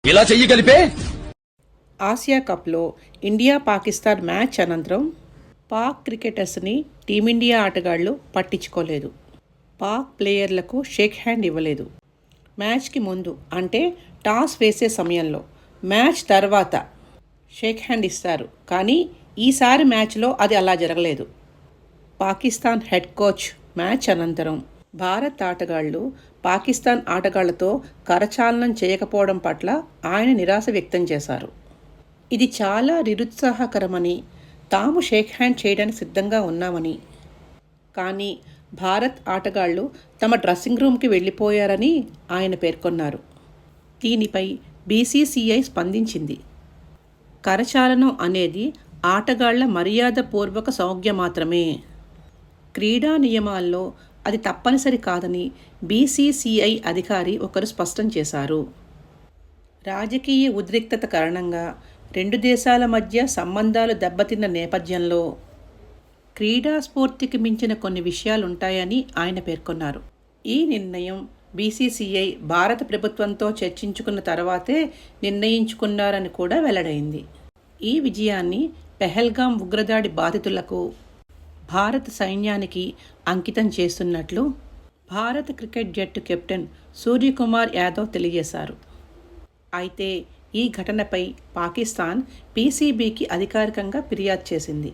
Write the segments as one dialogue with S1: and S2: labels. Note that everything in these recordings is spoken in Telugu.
S1: ఇలా చెయ్యి కలిపే
S2: ఆసియా కప్లో ఇండియా పాకిస్తాన్ మ్యాచ్ అనంతరం పాక్ క్రికెటర్స్ని టీమిండియా ఆటగాళ్లు పట్టించుకోలేదు. పాక్ ప్లేయర్లకు షేక్ హ్యాండ్ ఇవ్వలేదు. మ్యాచ్కి ముందు అంటే టాస్ వేసే సమయంలో, మ్యాచ్ తర్వాత షేక్ హ్యాండ్ ఇస్తారు. కానీ ఈసారి మ్యాచ్లో అది అలా జరగలేదు. పాకిస్తాన్ హెడ్ కోచ్ మ్యాచ్ అనంతరం భారత్ ఆటగాళ్లు పాకిస్తాన్ ఆటగాళ్లతో కరచాలనం చేయకపోవడం పట్ల ఆయన నిరాశ వ్యక్తం చేశారు. ఇది చాలా నిరుత్సాహకరమని, తాము షేక్ హ్యాండ్ చేయడానికి సిద్ధంగా ఉన్నామని, కానీ భారత్ ఆటగాళ్లు తమ డ్రెస్సింగ్ రూమ్కి వెళ్ళిపోయారని ఆయన పేర్కొన్నారు. దీనిపై బీసీసీఐ స్పందించింది. కరచాలనం అనేది ఆటగాళ్ల మర్యాదపూర్వక సౌజ్ఞ మాత్రమే. క్రీడా నియమాల్లో అది తప్పనిసరి కాదని బీసీసీఐ అధికారి ఒకరు స్పష్టం చేశారు. రాజకీయ ఉద్రిక్తత కారణంగా రెండు దేశాల మధ్య సంబంధాలు దెబ్బతిన్న నేపథ్యంలో క్రీడా స్ఫూర్తికి మించిన కొన్ని విషయాలుంటాయని ఆయన పేర్కొన్నారు. ఈ నిర్ణయం బీసీసీఐ భారత ప్రభుత్వంతో చర్చించుకున్న తర్వాతే నిర్ణయించుకున్నారని కూడా వెల్లడైంది. ఈ విజయాన్ని పెహల్గాం ఉగ్రదాడి బాధితులకు, భారత సైన్యానికి అంకితం చేస్తున్నట్లు భారత క్రికెట్ జట్టు కెప్టెన్ సూర్యకుమార్ యాదవ్ తెలియజేశారు. అయితే ఈ ఘటనపై పాకిస్తాన్ పీసీబీకి అధికారికంగా ఫిర్యాదు చేసింది.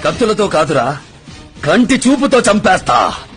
S1: కత్తులతో కాదురా, కంటి చూపుతో చంపేస్తా.